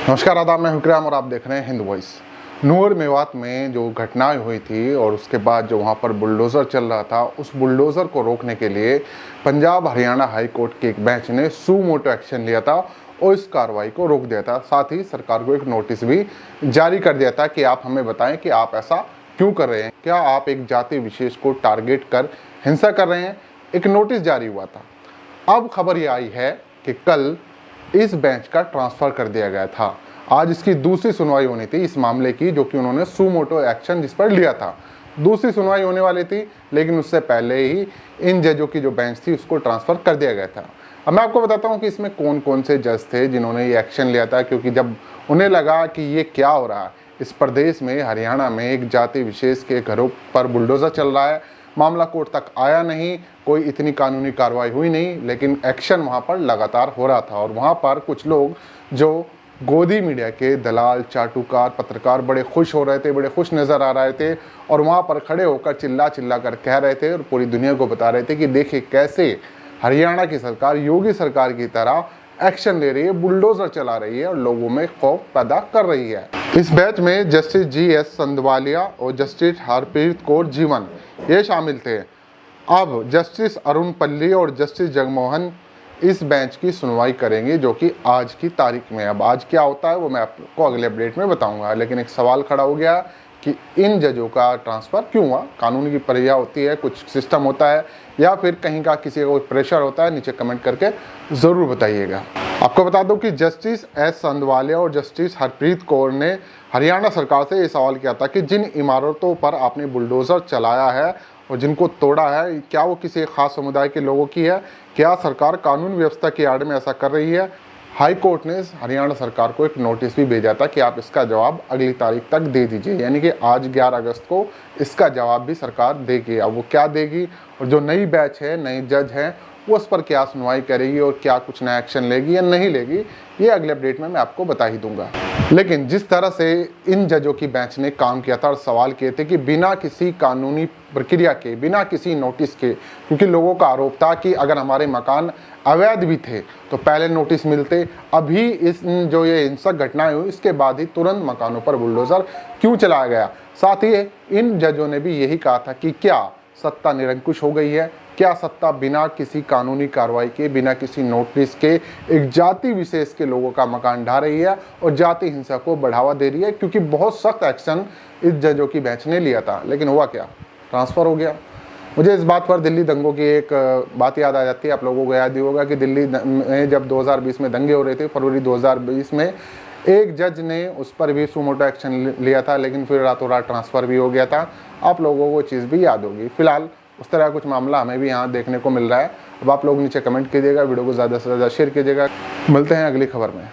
नमस्कार, आदाब, मैं विक्रम और आप देख रहे हैं हिंद वॉइस। नूर मेवात में जो घटनाएं हुई थी और उसके बाद जो वहां पर बुलडोज़र चल रहा था, उस बुलडोज़र को रोकने के लिए पंजाब हरियाणा हाई कोर्ट के एक बेंच ने सू मोटो एक्शन लिया था और इस कार्रवाई को रोक दिया था। साथ ही सरकार को एक नोटिस भी जारी कर दिया था कि आप हमें बताएं कि आप ऐसा क्यों कर रहे हैं, क्या आप एक जाति विशेष को टारगेट कर हिंसा कर रहे हैं। एक नोटिस जारी हुआ था। अब खबर ये आई है कि कल इस बेंच का ट्रांसफ़र कर दिया गया था। आज इसकी दूसरी सुनवाई होनी थी इस मामले की, जो कि उन्होंने सू मोटो एक्शन जिस पर लिया था। दूसरी सुनवाई होने वाली थी, लेकिन उससे पहले ही इन जजों की जो बेंच थी उसको ट्रांसफ़र कर दिया गया था। अब मैं आपको बताता हूँ कि इसमें कौन कौन से जज थे जिन्होंने ये एक्शन लिया था, क्योंकि जब उन्हें लगा कि ये क्या हो रहा है, इस प्रदेश में हरियाणा में एक जाति विशेष के घरों पर बुलडोज़र चल रहा है, मामला कोर्ट तक आया नहीं, कोई इतनी कानूनी कार्रवाई हुई नहीं, लेकिन एक्शन वहाँ पर लगातार हो रहा था। और वहाँ पर कुछ लोग जो गोदी मीडिया के दलाल, चाटुकार, पत्रकार बड़े खुश हो रहे थे, बड़े खुश नज़र आ रहे थे और वहाँ पर खड़े होकर चिल्ला चिल्ला कर कह रहे थे और पूरी दुनिया को बता रहे थे कि देखिए कैसे हरियाणा की सरकार योगी सरकार की तरह एक्शन ले रही है, बुलडोज़र चला रही है और लोगों में खौफ पैदा कर रही है। इस बैच में जस्टिस GS संधवालिया और जस्टिस हरप्रीत कौर जीवन ये शामिल थे। अब जस्टिस अरुण पल्ली और जस्टिस जगमोहन इस बेंच की सुनवाई करेंगे, जो कि आज की तारीख में। अब आज क्या होता है वो मैं आपको अगले अपडेट में बताऊंगा, लेकिन एक सवाल खड़ा हो गया कि इन जजों का ट्रांसफ़र क्यों हुआ। कानून की प्रक्रिया होती है, कुछ सिस्टम होता है, या फिर कहीं का किसी का कोई प्रेशर होता है। नीचे कमेंट करके ज़रूर बताइएगा। आपको बता दूं कि जस्टिस S संधवालिया और जस्टिस हरप्रीत कौर ने हरियाणा सरकार से ये सवाल किया था कि जिन इमारतों पर आपने बुलडोज़र चलाया है और जिनको तोड़ा है, क्या वो किसी खास समुदाय के लोगों की है, क्या सरकार कानून व्यवस्था की आड़ में ऐसा कर रही है। हाई कोर्ट ने हरियाणा सरकार को एक नोटिस भी भेजा था कि आप इसका जवाब अगली तारीख तक दे दीजिए, यानी कि आज 11 अगस्त को इसका जवाब भी सरकार देगी। अब वो क्या देगी और जो नई बैच है, नई जज हैं, वो उस पर क्या सुनवाई करेगी और क्या कुछ नया एक्शन लेगी या नहीं लेगी, ये अगले अपडेट में मैं आपको बता ही दूंगा। लेकिन जिस तरह से इन जजों की बेंच ने काम किया था और सवाल किए थे कि बिना किसी कानूनी प्रक्रिया के, बिना किसी नोटिस के, क्योंकि लोगों का आरोप था कि अगर हमारे मकान अवैध भी थे तो पहले नोटिस मिलते, अभी इस जो ये हिंसक घटनाएं हुई इसके बाद ही तुरंत मकानों पर बुलडोज़र क्यों चलाया गया। साथ ही इन जजों ने भी यही कहा था कि क्या सत्ता निरंकुश हो गई है, क्या सत्ता बिना किसी कानूनी कार्रवाई के, बिना किसी नोटिस के एक जाति विशेष के लोगों का मकान ढा रही है और जाति हिंसा को बढ़ावा दे रही है। क्योंकि बहुत सख्त एक्शन इस जजों की बेंच ने लिया था, लेकिन हुआ क्या, ट्रांसफ़र हो गया। मुझे इस बात पर दिल्ली दंगों की एक बात याद आ जाती है। आप लोगों को याद ही होगा कि दिल्ली में जब 2020 में दंगे हो रहे थे, फरवरी 2020 में, एक जज ने उस पर भी सू मोटो एक्शन लिया था, लेकिन फिर रातों रात ट्रांसफ़र भी हो गया था। आप लोगों को चीज़ भी याद होगी। फिलहाल उस तरह कुछ मामला हमें भी यहाँ देखने को मिल रहा है। अब आप लोग नीचे कमेंट कीजिएगा, वीडियो को ज़्यादा से ज़्यादा शेयर कीजिएगा। मिलते हैं अगली खबर में।